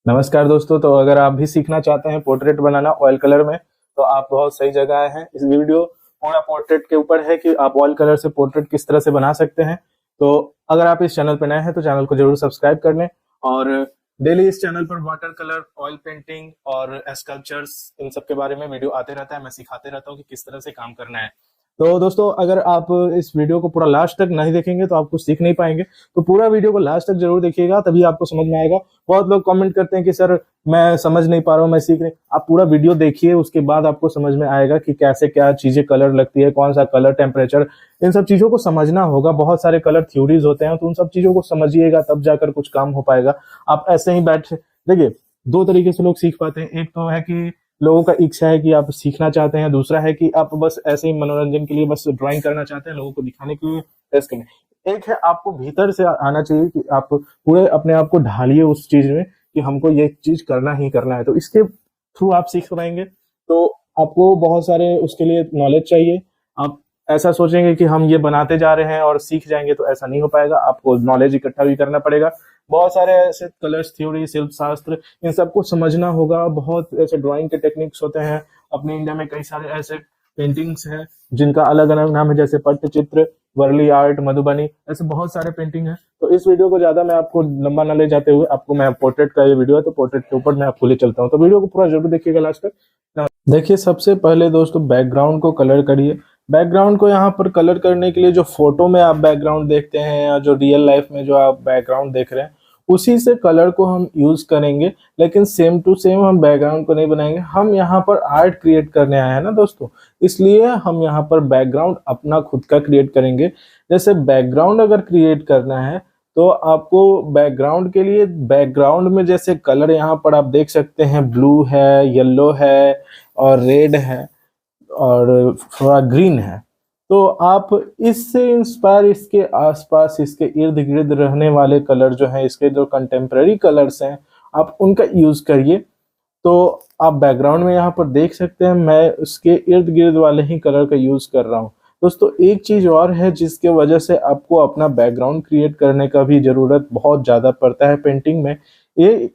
नमस्कार दोस्तों। तो अगर आप भी सीखना चाहते हैं पोर्ट्रेट बनाना ऑयल कलर में, तो आप बहुत सही जगह आए हैं। इस वीडियो पूरा पोर्ट्रेट के ऊपर है कि आप ऑयल कलर से पोर्ट्रेट किस तरह से बना सकते हैं। तो अगर आप इस चैनल पर नए हैं तो चैनल को जरूर सब्सक्राइब कर लें और डेली इस चैनल पर वाटर कलर, ऑयल पेंटिंग और स्कल्पचर्स, इन सब के बारे में वीडियो आते रहता है। मैं सिखाते रहता हूँ कि किस तरह से काम करना है। तो दोस्तों, अगर आप इस वीडियो को पूरा लास्ट तक नहीं देखेंगे तो आप कुछ सीख नहीं पाएंगे। तो पूरा वीडियो को लास्ट तक जरूर देखिएगा, तभी आपको समझ में आएगा। बहुत लोग कमेंट करते हैं कि सर मैं समझ नहीं पा रहा हूँ, मैं सीख नहीं। आप पूरा वीडियो देखिए, उसके बाद आपको समझ में आएगा कि कैसे क्या चीजें कलर लगती है, कौन सा कलर, टेम्परेचर, इन सब चीजों को समझना होगा। बहुत सारे कलर थ्योरीज होते हैं, तो उन सब चीजों को समझिएगा, तब जाकर कुछ काम हो पाएगा। आप ऐसे ही बैठ देखिए, दो तरीके से लोग सीख पाते हैं। एक तो है कि लोगों का इच्छा है कि आप सीखना चाहते हैं, दूसरा है कि आप बस ऐसे ही मनोरंजन के लिए बस ड्राइंग करना चाहते हैं, लोगों को दिखाने के लिए, टेस्ट करने। एक है आपको भीतर से आना चाहिए कि आप पूरे अपने आप को ढालिए उस चीज में कि हमको ये चीज करना ही करना है। तो इसके थ्रू आप सीख पाएंगे। तो आपको बहुत सारे उसके लिए नॉलेज चाहिए। आप ऐसा सोचेंगे कि हम ये बनाते जा रहे हैं और सीख जाएंगे, तो ऐसा नहीं हो पाएगा। आपको नॉलेज इकट्ठा भी करना पड़ेगा। बहुत सारे ऐसे कलर्स थ्योरी, शिल्प शास्त्र, इन सबको समझना होगा। बहुत ऐसे ड्राइंग के टेक्निक्स होते हैं। अपने इंडिया में कई सारे ऐसे पेंटिंग्स हैं जिनका अलग अलग नाम है, जैसे पट्टचित्र, वर्ली आर्ट, मधुबनी, ऐसे बहुत सारे पेंटिंग है। तो इस वीडियो को ज्यादा मैं आपको लंबा न ले जाते हुए, आपको मैं पोर्ट्रेट का ये वीडियो है तो पोर्ट्रेट के ऊपर मैं आपको ले चलता हूँ। तो वीडियो को पूरा जरूर देखिएगा लास्ट तक। देखिए, सबसे पहले दोस्तों बैकग्राउंड को कलर करिए। बैकग्राउंड को यहाँ पर कलर करने के लिए जो फोटो में आप बैकग्राउंड देखते हैं या जो रियल लाइफ में जो आप बैकग्राउंड देख रहे हैं, उसी से कलर को हम यूज करेंगे। लेकिन सेम टू सेम हम बैकग्राउंड को नहीं बनाएंगे। हम यहाँ पर आर्ट क्रिएट करने आए हैं ना दोस्तों, इसलिए हम यहाँ पर बैकग्राउंड अपना खुद का क्रिएट करेंगे। जैसे बैकग्राउंड अगर क्रिएट करना है तो आपको बैकग्राउंड के लिए बैकग्राउंड में जैसे कलर यहाँ पर आप देख सकते हैं, ब्लू है, येलो है और रेड है और थोड़ा ग्रीन है। तो आप इससे इंस्पायर, इसके आसपास, इसके इर्द गिर्द रहने वाले कलर जो हैं, इसके जो कंटेम्प्रेरी कलर्स हैं, आप उनका यूज करिए। तो आप बैकग्राउंड में यहाँ पर देख सकते हैं, मैं उसके इर्द गिर्द वाले ही कलर का यूज कर रहा हूँ। दोस्तों, एक चीज और है जिसके वजह से आपको अपना बैकग्राउंड क्रिएट करने का भी जरूरत बहुत ज्यादा पड़ता है पेंटिंग में। ये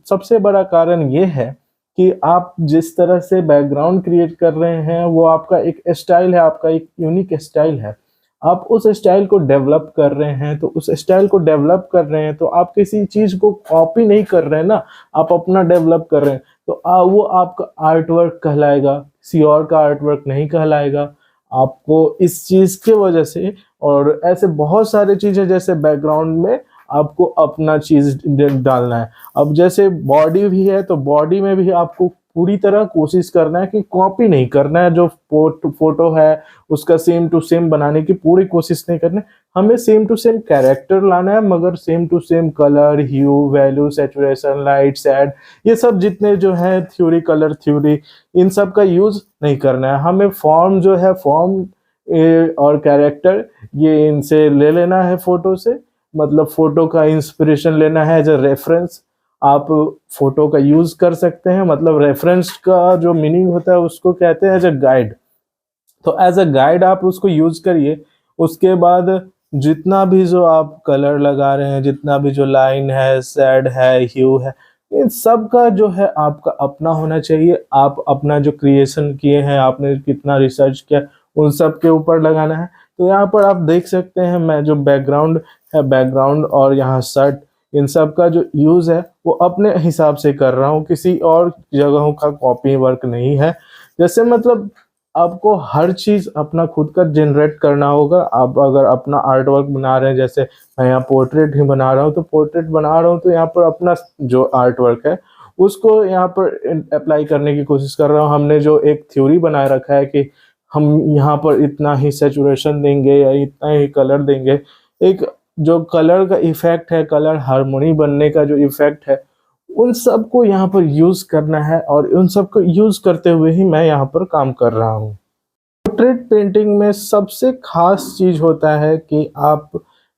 सबसे बड़ा कारण ये है कि आप जिस तरह से बैकग्राउंड क्रिएट कर रहे हैं, वो आपका एक स्टाइल है, आपका एक यूनिक स्टाइल है। आप उस स्टाइल को डेवलप कर रहे हैं, तो उस स्टाइल को डेवलप कर रहे हैं तो आप किसी चीज को कॉपी नहीं कर रहे हैं ना, आप अपना डेवलप कर रहे हैं। तो वो आपका आर्ट वर्क कहलाएगा, किसी और का आर्ट वर्क नहीं कहलाएगा। आपको इस चीज के वजह से, और ऐसे बहुत सारे चीजें जैसे बैकग्राउंड में आपको अपना चीज डालना है। अब जैसे बॉडी भी है, तो बॉडी में भी आपको पूरी तरह कोशिश करना है कि कॉपी नहीं करना है। जो फोटो है उसका सेम टू सेम बनाने की पूरी कोशिश नहीं करना है। हमें सेम टू सेम कैरेक्टर लाना है, मगर same to same colour, hue, value, saturation, light, shade, ये सब जितने जो है थ्योरी, कलर थ्योरी, इन सब का यूज नहीं करना है। हमें फॉर्म जो है, फॉर्म और कैरेक्टर, ये इनसे ले लेना है फोटो से। मतलब फोटो का इंस्पिरेशन लेना है एज अ रेफरेंस। आप फोटो का यूज कर सकते हैं। मतलब रेफरेंस का जो मीनिंग होता है उसको कहते हैं एज अ गाइड। तो एज अ गाइड आप उसको यूज करिए। उसके बाद जितना भी जो आप कलर लगा रहे हैं, जितना भी जो लाइन है, शेड है, ह्यू है, इन सब का जो है आपका अपना होना चाहिए। आप अपना जो क्रिएशन किए हैं, आपने कितना रिसर्च किया, उन सब के ऊपर लगाना है। तो यहाँ पर आप देख सकते हैं, मैं जो बैकग्राउंड है, बैकग्राउंड और यहाँ शर्ट, इन सब का जो यूज है वो अपने हिसाब से कर रहा हूँ, किसी और जगहों का कॉपी वर्क नहीं है। जैसे मतलब आपको हर चीज अपना खुद का जनरेट करना होगा। आप अगर अपना आर्ट वर्क बना रहे हैं, जैसे मैं यहाँ पोर्ट्रेट ही बना रहा हूँ, तो पोर्ट्रेट बना रहा हूँ तो यहाँ पर अपना जो आर्ट वर्क है उसको यहाँ पर अप्लाई करने की कोशिश कर रहा हूँ। हमने जो एक थ्योरी बनाए रखा है कि हम यहाँ पर इतना ही सेचुरेशन देंगे या इतना ही कलर देंगे, एक जो कलर का इफेक्ट है, कलर हार्मोनी बनने का जो इफेक्ट है, उन सब को यहाँ पर यूज करना है। और उन सब को यूज करते हुए ही मैं यहाँ पर काम कर रहा हूँ। पोर्ट्रेट पेंटिंग में सबसे खास चीज होता है कि आप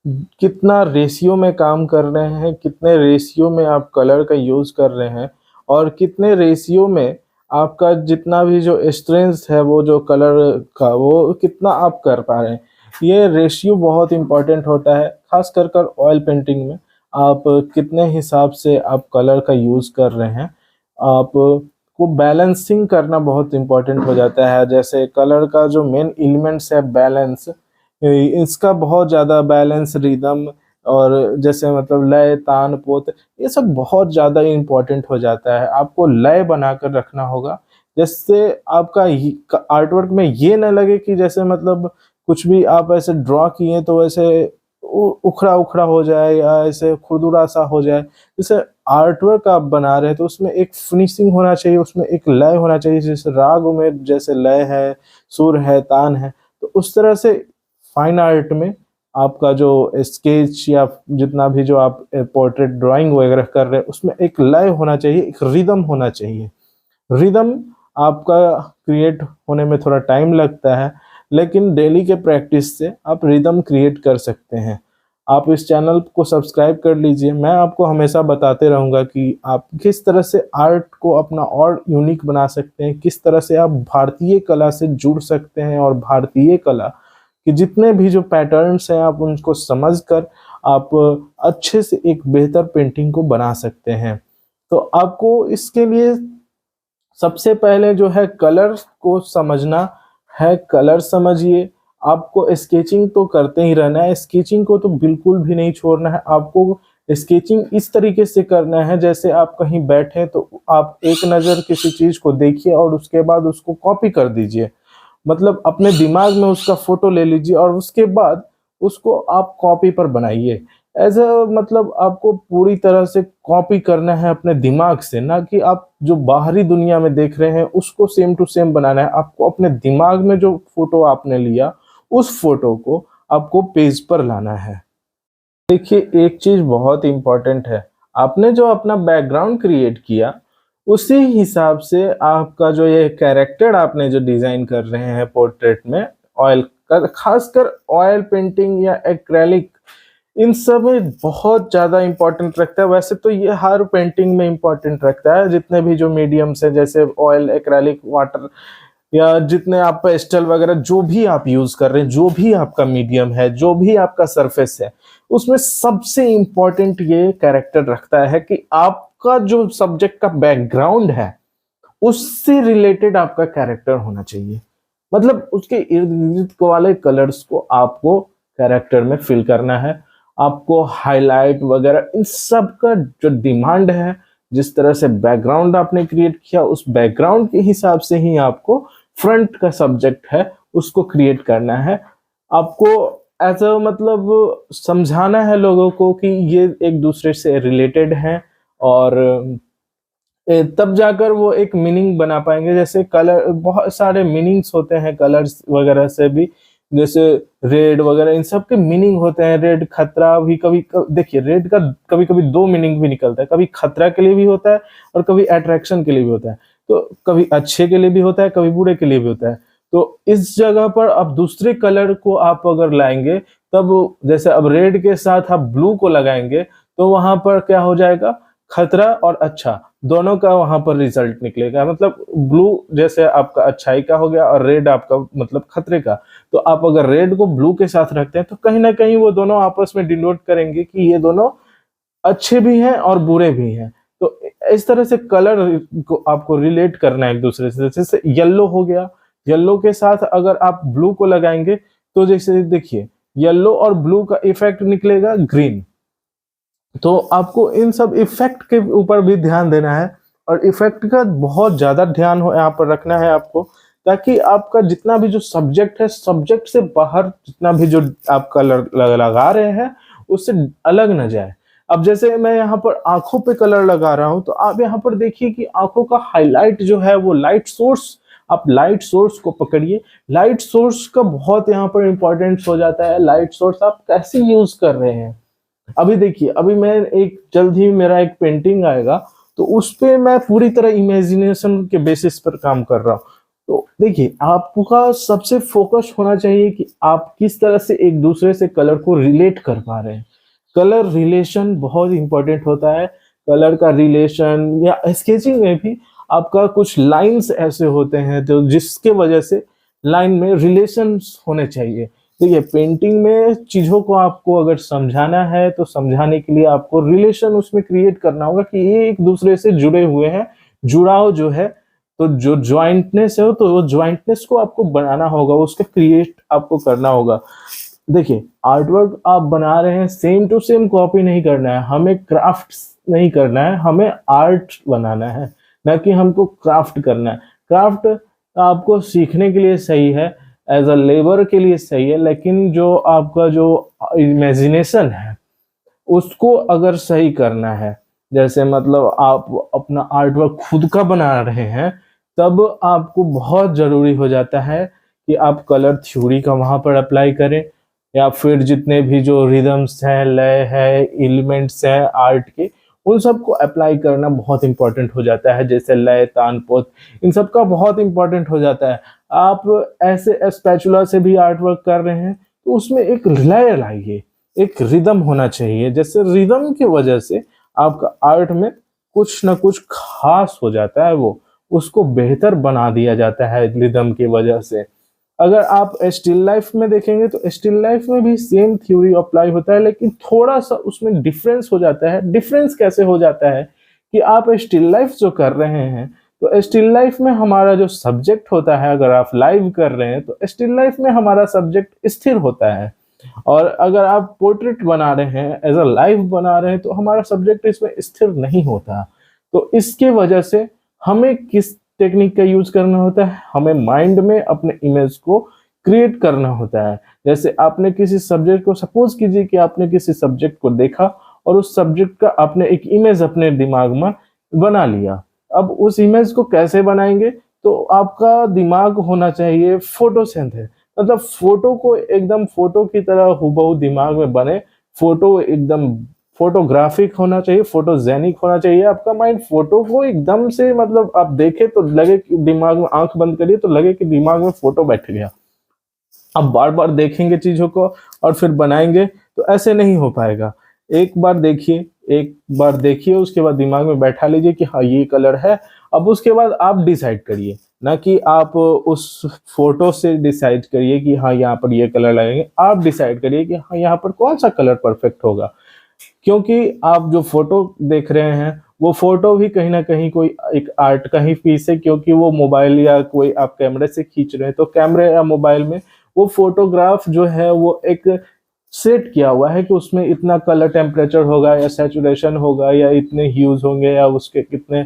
कितना रेशियो में काम कर रहे हैं, कितने रेशियो में आप कलर का यूज कर रहे हैं, और कितने रेशियो में आपका जितना भी जो स्ट्रेंथ है, वो जो कलर का, वो कितना आप कर पा रहे हैं। ये रेशियो बहुत इंपॉर्टेंट होता है, खास कर ऑयल पेंटिंग में। आप कितने हिसाब से आप कलर का यूज़ कर रहे हैं, आप को बैलेंसिंग करना बहुत इम्पोर्टेंट हो जाता है। जैसे कलर का जो मेन एलिमेंट्स है बैलेंस, इसका बहुत ज़्यादा बैलेंस, रिदम और जैसे मतलब लय, तान, पोत, ये सब बहुत ज़्यादा इम्पोर्टेंट हो जाता है। आपको लय बनाकर रखना होगा, जिससे आपका आर्टवर्क में ये ना लगे कि जैसे मतलब कुछ भी आप ऐसे ड्रॉ किए तो वैसे उखड़ा उखड़ा हो जाए या ऐसे खुरदुरा सा हो जाए। जैसे आर्टवर्क आप बना रहे हैं तो उसमें एक फिनिशिंग होना चाहिए, उसमें एक लय होना चाहिए। जैसे राग में जैसे लय है, सुर है, तान है, तो उस तरह से फाइन आर्ट में आपका जो स्केच या जितना भी जो आप पोर्ट्रेट ड्राइंग वगैरह कर रहे हैं उसमें एक लय होना चाहिए, एक रिदम होना चाहिए। रिदम आपका क्रिएट होने में थोड़ा टाइम लगता है, लेकिन डेली के प्रैक्टिस से आप रिदम क्रिएट कर सकते हैं। आप इस चैनल को सब्सक्राइब कर लीजिए। मैं आपको हमेशा बताते रहूँगा कि आप किस तरह से आर्ट को अपना और यूनिक बना सकते हैं, किस तरह से आप भारतीय कला से जुड़ सकते हैं और भारतीय कला कि जितने भी जो पैटर्न्स हैं आप उनको समझकर आप अच्छे से एक बेहतर पेंटिंग को बना सकते हैं। तो आपको इसके लिए सबसे पहले जो है कलर को समझना है। कलर समझिए। आपको स्केचिंग तो करते ही रहना है, स्केचिंग को तो बिल्कुल भी नहीं छोड़ना है। आपको स्केचिंग इस तरीके से करना है जैसे आप कहीं बैठे तो आप एक नज़र किसी चीज़ को देखिए और उसके बाद उसको कॉपी कर दीजिए। मतलब अपने दिमाग में उसका फोटो ले लीजिए और उसके बाद उसको आप कॉपी पर बनाइए। ऐसा मतलब आपको पूरी तरह से कॉपी करना है अपने दिमाग से, ना कि आप जो बाहरी दुनिया में देख रहे हैं उसको सेम टू सेम बनाना है। आपको अपने दिमाग में जो फोटो आपने लिया उस फोटो को आपको पेज पर लाना है। देखिए, एक चीज बहुत इंपॉर्टेंट है, आपने जो अपना बैकग्राउंड क्रिएट किया उसी हिसाब से आपका जो ये कैरेक्टर आपने जो डिजाइन कर रहे हैं पोर्ट्रेट में, ऑयल का खासकर ऑयल पेंटिंग या एक्रेलिक, इन सब में बहुत ज्यादा इंपॉर्टेंट रखता है। वैसे तो ये हर पेंटिंग में इंपॉर्टेंट रखता है, जितने भी जो मीडियम्स है जैसे ऑयल, एक्रेलिक, वाटर या जितने आप पेस्टल वगैरह जो भी आप यूज कर रहे हैं, जो भी आपका मीडियम है, जो भी आपका सरफेस है, उसमें सबसे इंपॉर्टेंट ये कैरेक्टर रखता है कि आपका जो सब्जेक्ट का बैकग्राउंड है उससे रिलेटेड आपका कैरेक्टर होना चाहिए। मतलब उसके इर्द गिर्द वाले कलर्स को आपको कैरेक्टर में फिल करना है। आपको हाईलाइट वगैरह इन सब का जो डिमांड है, जिस तरह से बैकग्राउंड आपने क्रिएट किया उस बैकग्राउंड के हिसाब से ही आपको फ्रंट का सब्जेक्ट है उसको क्रिएट करना है। आपको ऐसा मतलब समझाना है लोगों को कि ये एक दूसरे से रिलेटेड हैं और तब जाकर वो एक मीनिंग बना पाएंगे। जैसे कलर, बहुत सारे मीनिंग्स होते हैं कलर्स वगैरह से भी, जैसे रेड वगैरह इन सब के मीनिंग होते हैं। रेड खतरा भी कभी देखिए, रेड का कभी कभी दो मीनिंग भी निकलता है, कभी खतरा के लिए भी होता है और कभी अट्रैक्शन के लिए भी होता है। तो कभी अच्छे के लिए भी होता है, कभी बुरे के लिए भी होता है। तो इस जगह पर अब दूसरे कलर को आप अगर लाएंगे, तब जैसे अब रेड के साथ आप ब्लू को लगाएंगे तो वहां पर क्या हो जाएगा, खतरा और अच्छा दोनों का वहां पर रिजल्ट निकलेगा। मतलब ब्लू जैसे आपका अच्छाई का हो गया और रेड आपका मतलब खतरे का। तो आप अगर रेड को ब्लू के साथ रखते हैं तो कहीं ना कहीं वो दोनों आपस में डिनोट करेंगे कि ये दोनों अच्छे भी हैं और बुरे भी हैं। तो इस तरह से कलर को आपको रिलेट करना है एक दूसरे से। जैसे येलो हो गया, येलो के साथ अगर आप ब्लू को लगाएंगे तो जैसे देखिए येलो और ब्लू का इफेक्ट निकलेगा ग्रीन। तो आपको इन सब इफेक्ट के ऊपर भी ध्यान देना है और इफेक्ट का बहुत ज्यादा ध्यान हो यहाँ पर रखना है आपको, ताकि आपका जितना भी जो सब्जेक्ट है, सब्जेक्ट से बाहर जितना भी जो आप कलर लगा रहे हैं उससे अलग न जाए। अब जैसे मैं यहाँ पर आंखों पे कलर लगा रहा हूं तो आप यहाँ पर देखिए कि आंखों का हाईलाइट जो है वो लाइट सोर्स, आप लाइट सोर्स को पकड़िए। लाइट सोर्स का बहुत यहाँ पर इंपॉर्टेंस हो जाता है। लाइट सोर्स आप कैसे यूज कर रहे हैं, अभी देखिए, अभी मैं एक जल्द ही मेरा एक पेंटिंग आएगा तो उस पे मैं पूरी तरह इमेजिनेशन के बेसिस पर काम कर रहा हूँ। तो देखिए, आपका सबसे फोकस होना चाहिए कि आप किस तरह से एक दूसरे से कलर को रिलेट कर पा रहे हैं। कलर रिलेशन बहुत इंपॉर्टेंट होता है। कलर का रिलेशन या स्केचिंग में भी आपका कुछ लाइंस ऐसे होते हैं तो जिसके वजह से लाइन में रिलेशंस होने चाहिए। देखिए पेंटिंग में चीजों को आपको अगर समझाना है तो समझाने के लिए आपको रिलेशन उसमें क्रिएट करना होगा कि ये एक दूसरे से जुड़े हुए हैं। जुड़ाव जो है, तो जो ज्वाइंटनेस है तो वो ज्वाइंटनेस को आपको बनाना होगा, उसका क्रिएट आपको करना होगा। देखिए आर्ट वर्क आप बना रहे हैं, सेम टू सेम कॉपी नहीं करना है, हमें क्राफ्ट नहीं करना है, हमें आर्ट बनाना है, ना कि हमको क्राफ्ट करना है। क्राफ्ट आपको सीखने के लिए सही है, एज अ लेबर के लिए सही है, लेकिन जो आपका जो इमेजिनेशन है उसको अगर सही करना है, जैसे मतलब आप अपना आर्ट वर्क खुद का बना रहे हैं, तब आपको बहुत जरूरी हो जाता है कि आप कलर थ्योरी का वहां पर अप्लाई करें, या फिर जितने भी जो रिदम्स हैं, लय है, एलिमेंट्स हैं आर्ट के, उन सबको अप्लाई करना बहुत इंपॉर्टेंट हो जाता है। जैसे लय, तान, पोत, इन सब का बहुत इंपॉर्टेंट हो जाता है। आप ऐसे स्पैचुला से भी आर्ट वर्क कर रहे हैं तो उसमें एक लय लाइए, एक रिदम होना चाहिए, जैसे रिदम की वजह से आपका आर्ट में कुछ ना कुछ खास हो जाता है, वो उसको बेहतर बना दिया जाता है रिदम की वजह से। अगर आप स्टिल लाइफ में देखेंगे तो स्टिल लाइफ में भी सेम थ्योरी अप्लाई होता है, लेकिन थोड़ा सा उसमें डिफरेंस हो जाता है। डिफरेंस कैसे हो जाता है कि आप स्टिल लाइफ जो कर रहे हैं तो स्टिल लाइफ में हमारा जो सब्जेक्ट होता है, अगर आप लाइव कर रहे हैं तो स्टिल लाइफ में हमारा सब्जेक्ट स्थिर होता है, और अगर आप पोर्ट्रेट बना रहे हैं, एज अ लाइव बना रहे हैं, तो हमारा सब्जेक्ट इसमें स्थिर नहीं होता। तो इसके वजह से हमें किस टेक्निक का यूज करना होता है, हमें माइंड में अपने इमेज को क्रिएट करना होता है। जैसे आपने किसी सब्जेक्ट को, सपोज कीजिए कि आपने किसी सब्जेक्ट को देखा और उस सब्जेक्ट का आपने एक इमेज अपने दिमाग में बना लिया। अब उस इमेज को कैसे बनाएंगे, तो आपका दिमाग होना चाहिए फोटोसिंथेसिस, मतलब फोटो को एकदम फोटो की तरह हुबहू दिमाग में बने, फोटो एकदम फोटोग्राफिक होना चाहिए, फोटोजेनिक होना चाहिए। आपका माइंड फोटो को एकदम से, मतलब आप देखे तो लगे कि दिमाग में, आंख बंद करिए तो लगे कि दिमाग में फोटो बैठ गया। अब बार बार देखेंगे चीजों को और फिर बनाएंगे तो ऐसे नहीं हो पाएगा। एक बार देखिए, एक बार देखिए, उसके बाद दिमाग में बैठा लीजिए कि हाँ ये कलर है। अब उसके बाद आप डिसाइड करिए, ना कि आप उस फोटो से डिसाइड करिए कि हाँ यहाँ पर ये कलर लगेंगे। आप डिसाइड करिए कि हाँ यहाँ पर कौन सा कलर परफेक्ट होगा, क्योंकि आप जो फोटो देख रहे हैं वो फोटो भी कहीं ना कहीं कोई एक आर्ट का ही पीस है, क्योंकि वो मोबाइल या कोई आप कैमरे से खींच रहे हैं, तो कैमरे या मोबाइल में वो फोटोग्राफ जो है वो एक सेट किया हुआ है कि उसमें इतना कलर टेम्परेचर होगा या सैचुरेशन होगा या इतने ह्यूज होंगे या उसके कितने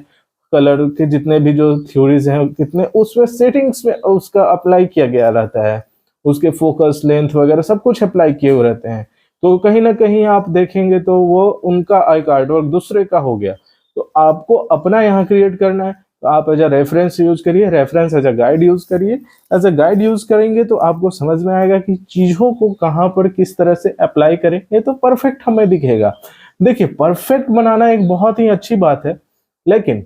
कलर के जितने भी जो थ्योरीज हैं कितने, उसमें सेटिंग्स में उसका अप्लाई किया गया रहता है, उसके फोकस लेंथ वगैरह सब कुछ अप्लाई किए हुए रहते हैं। तो कहीं ना कहीं आप देखेंगे तो वो उनका एक आर्ट वर्क दूसरे का हो गया, तो आपको अपना यहाँ क्रिएट करना है। तो आप एज अ रेफरेंस यूज करिए, reference as a guide use करिए। एज अ गाइड यूज करेंगे तो आपको समझ में आएगा कि चीजों को कहाँ पर किस तरह से अप्लाई करें, ये तो परफेक्ट हमें दिखेगा। देखिए परफेक्ट बनाना एक बहुत ही अच्छी बात है, लेकिन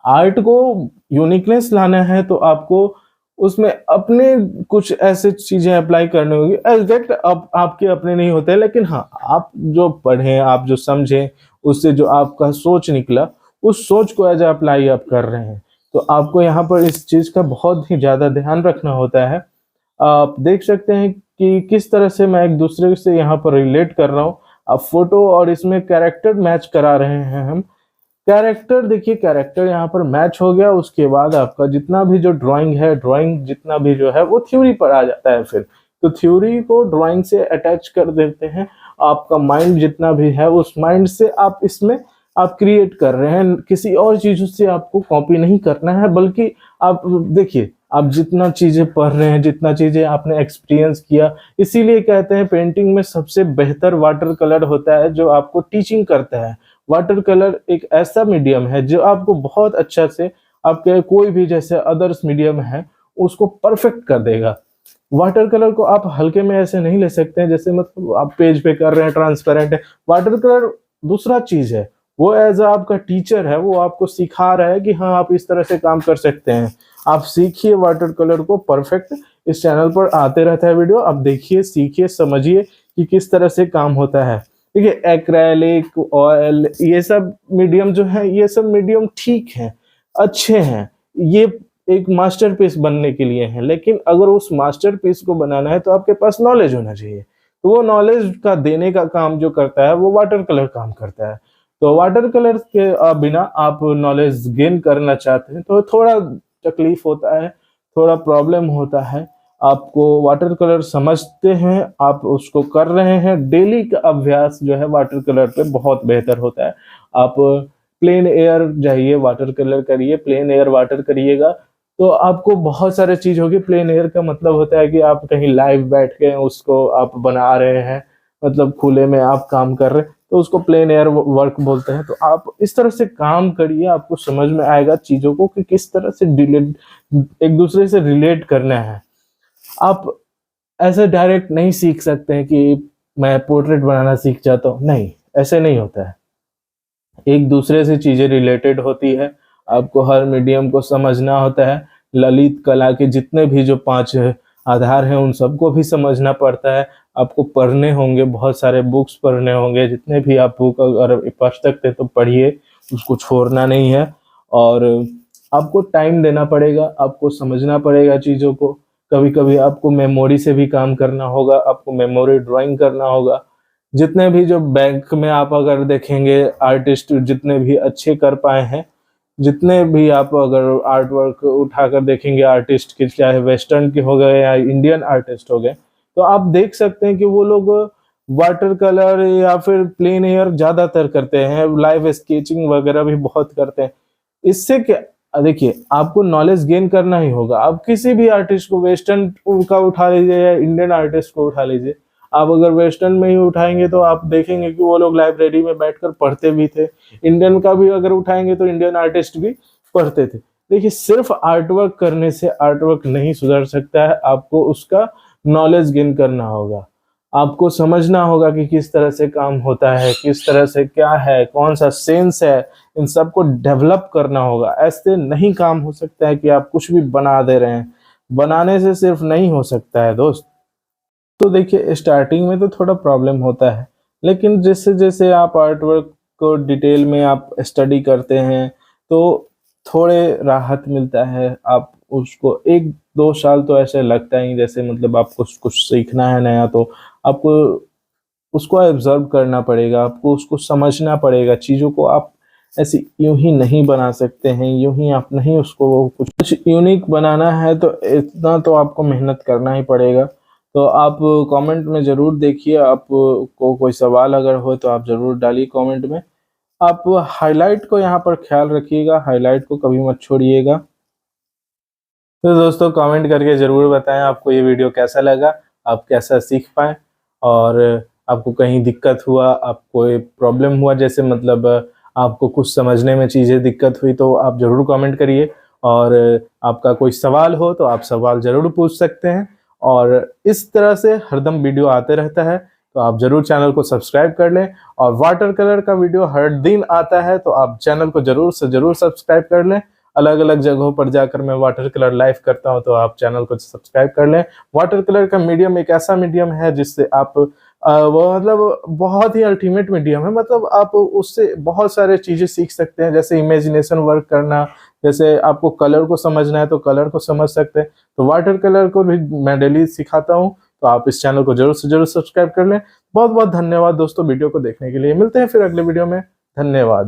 आर्ट को यूनिकनेस लाना है तो आपको उसमें अपने कुछ ऐसे चीजें अप्लाई करनी होगी। एग्जैक्ट अब आपके अपने नहीं होते, लेकिन हाँ आप जो पढ़ें, आप जो समझें, उससे जो आपका सोच निकला, उस सोच को एज अप्लाई आप कर रहे हैं, तो आपको यहाँ पर इस चीज का बहुत ही ज्यादा ध्यान रखना होता है। आप देख सकते हैं कि किस तरह से मैं एक दूसरे से यहाँ पर रिलेट कर रहा हूँ। अब फोटो और इसमें कैरेक्टर मैच करा रहे हैं हम। कैरेक्टर देखिए, कैरेक्टर यहाँ पर मैच हो गया, उसके बाद आपका जितना भी जो ड्राइंग है, ड्राइंग जितना भी जो है वो थ्योरी पर आ जाता है। फिर तो थ्योरी को ड्राइंग से अटैच कर देते हैं। आपका माइंड जितना भी है उस माइंड से आप इसमें आप क्रिएट कर रहे हैं, किसी और चीजों से आपको कॉपी नहीं करना है। बल्कि आप देखिए, आप जितना चीजें पढ़ रहे हैं, जितना चीजें आपने एक्सपीरियंस किया, इसीलिए कहते हैं पेंटिंग में सबसे बेहतर वाटर कलर होता है जो आपको टीचिंग करता है। वाटर कलर एक ऐसा मीडियम है जो आपको बहुत अच्छा से आपके कोई भी जैसे अदर्स मीडियम है उसको परफेक्ट कर देगा। वाटर कलर को आप हल्के में ऐसे नहीं ले सकते हैं, जैसे मतलब आप पेज पे कर रहे हैं ट्रांसपेरेंट है। वाटर कलर दूसरा चीज है, वो एज आपका टीचर है, वो आपको सिखा रहा है कि हाँ आप इस तरह से काम कर सकते हैं। आप सीखिए वाटर कलर को परफेक्ट। इस चैनल पर आते रहता है वीडियो, आप देखिए, सीखिए, समझिए कि किस तरह से काम होता है। देखिए एक्रेलिक, ऑयल, ये सब मीडियम जो है, ये सब मीडियम ठीक है, अच्छे हैं। ये एक मास्टरपीस बनने के लिए हैं, लेकिन अगर उस मास्टरपीस को बनाना है तो आपके पास नॉलेज होना चाहिए। तो वो नॉलेज का देने का काम जो करता है वो वाटर कलर काम करता है। तो वाटर कलर के बिना आप नॉलेज गेन करना चाहते हैं तो थोड़ा तकलीफ होता है, थोड़ा प्रॉब्लम होता है। आपको वाटर कलर समझते हैं, आप उसको कर रहे हैं, डेली का अभ्यास जो है वाटर कलर पे बहुत बेहतर होता है। आप प्लेन एयर जाइए, वाटर कलर करिए, प्लेन एयर वाटर करिएगा तो आपको बहुत सारे चीज होगी। प्लेन एयर का मतलब होता है कि आप कहीं लाइव बैठ के उसको आप बना रहे हैं, मतलब खुले में आप काम कर रहे हैं, तो उसको प्लेन एयर वर्क बोलते हैं। तो आप इस तरह से काम करिए, आपको समझ में आएगा चीजों को कि किस तरह से एक दूसरे से रिलेट करना है। आप ऐसे डायरेक्ट नहीं सीख सकते हैं कि मैं पोर्ट्रेट बनाना सीख जाता हूँ, नहीं, ऐसे नहीं होता है। एक दूसरे से चीजें रिलेटेड होती है, आपको हर मीडियम को समझना होता है। ललित कला के जितने भी जो 5 आधार हैं उन सबको भी समझना पड़ता है। आपको पढ़ने होंगे, बहुत सारे बुक्स पढ़ने होंगे, जितने भी आप बुक अगर पढ़ सकते तो पढ़िए, उसको छोड़ना नहीं है। और आपको टाइम देना पड़ेगा, आपको समझना पड़ेगा चीज़ों को। कभी कभी आपको मेमोरी से भी काम करना होगा, आपको मेमोरी ड्राइंग करना होगा। जितने भी जो बैंक में आप अगर देखेंगे आर्टिस्ट जितने भी अच्छे कर पाए हैं, जितने भी आप अगर आर्ट वर्क उठाकर देखेंगे आर्टिस्ट के, चाहे वेस्टर्न के हो गए या इंडियन आर्टिस्ट हो गए, तो आप देख सकते हैं कि वो लोग वाटर कलर या फिर प्लेन एयर ज्यादातर करते हैं, लाइव स्केचिंग वगैरह भी बहुत करते हैं। इससे क्या, देखिए आपको नॉलेज गेन करना ही होगा। आप किसी भी आर्टिस्ट को, वेस्टर्न का उठा लीजिए या इंडियन आर्टिस्ट को उठा लीजिए, आप अगर वेस्टर्न में ही उठाएंगे तो आप देखेंगे कि वो लोग लाइब्रेरी में बैठकर पढ़ते भी थे। इंडियन का भी अगर उठाएंगे तो इंडियन आर्टिस्ट भी पढ़ते थे। देखिए सिर्फ आर्ट वर्क करने से आर्ट वर्क नहीं सुधर सकता है, आपको उसका नॉलेज गेन करना होगा। आपको समझना होगा कि किस तरह से काम होता है, किस तरह से क्या है, कौन सा सेंस है, इन सबको डेवलप करना होगा। ऐसे नहीं काम हो सकता है कि आप कुछ भी बना दे रहे हैं, बनाने से सिर्फ नहीं हो सकता है दोस्त। तो देखिए स्टार्टिंग में तो थोड़ा प्रॉब्लम होता है, लेकिन जैसे जैसे आप आर्ट वर्क को डिटेल में आप स्टडी करते हैं तो थोड़े राहत मिलता है। आप उसको 1-2 साल तो ऐसे लगता ही, जैसे मतलब आपको कुछ सीखना है नया तो आपको उसको ऑब्जर्व करना पड़ेगा, आपको उसको समझना पड़ेगा। चीज़ों को आप ऐसे यूं ही नहीं बना सकते हैं, यूं ही आप नहीं उसको कुछ यूनिक बनाना है तो इतना तो आपको मेहनत करना ही पड़ेगा। तो आप कमेंट में ज़रूर देखिए, आपको कोई सवाल अगर हो तो आप ज़रूर डालिए कमेंट में। आप हाईलाइट को यहाँ पर ख्याल रखिएगा, हाईलाइट को कभी मत छोड़िएगा। तो दोस्तों कमेंट करके ज़रूर बताएं आपको ये वीडियो कैसा लगा, आप कैसा सीख पाए, और आपको कहीं दिक्कत हुआ, आपको प्रॉब्लम हुआ, जैसे मतलब आपको कुछ समझने में चीज़ें दिक्कत हुई तो आप ज़रूर कमेंट करिए। और आपका कोई सवाल हो तो आप सवाल ज़रूर पूछ सकते हैं। और इस तरह से हरदम वीडियो आते रहता है, तो आप ज़रूर चैनल को सब्सक्राइब कर लें। और वाटर कलर का वीडियो हर दिन आता है तो आप चैनल को ज़रूर से ज़रूर सब्सक्राइब कर लें। अलग अलग जगहों पर जाकर मैं वाटर कलर लाइव करता हूं, तो आप चैनल को सब्सक्राइब कर लें। वाटर कलर का मीडियम एक ऐसा मीडियम है जिससे आप वो मतलब बहुत ही अल्टीमेट मीडियम है, मतलब आप उससे बहुत सारे चीज़ें सीख सकते हैं, जैसे इमेजिनेशन वर्क करना, जैसे आपको कलर को समझना है तो कलर को समझ सकते हैं। तो वाटर कलर को भी मैं डेली सिखाता हूँ, तो आप इस चैनल को जरूर से जरूर सब्सक्राइब कर लें। बहुत बहुत धन्यवाद दोस्तों वीडियो को देखने के लिए। मिलते हैं फिर अगले वीडियो में, धन्यवाद।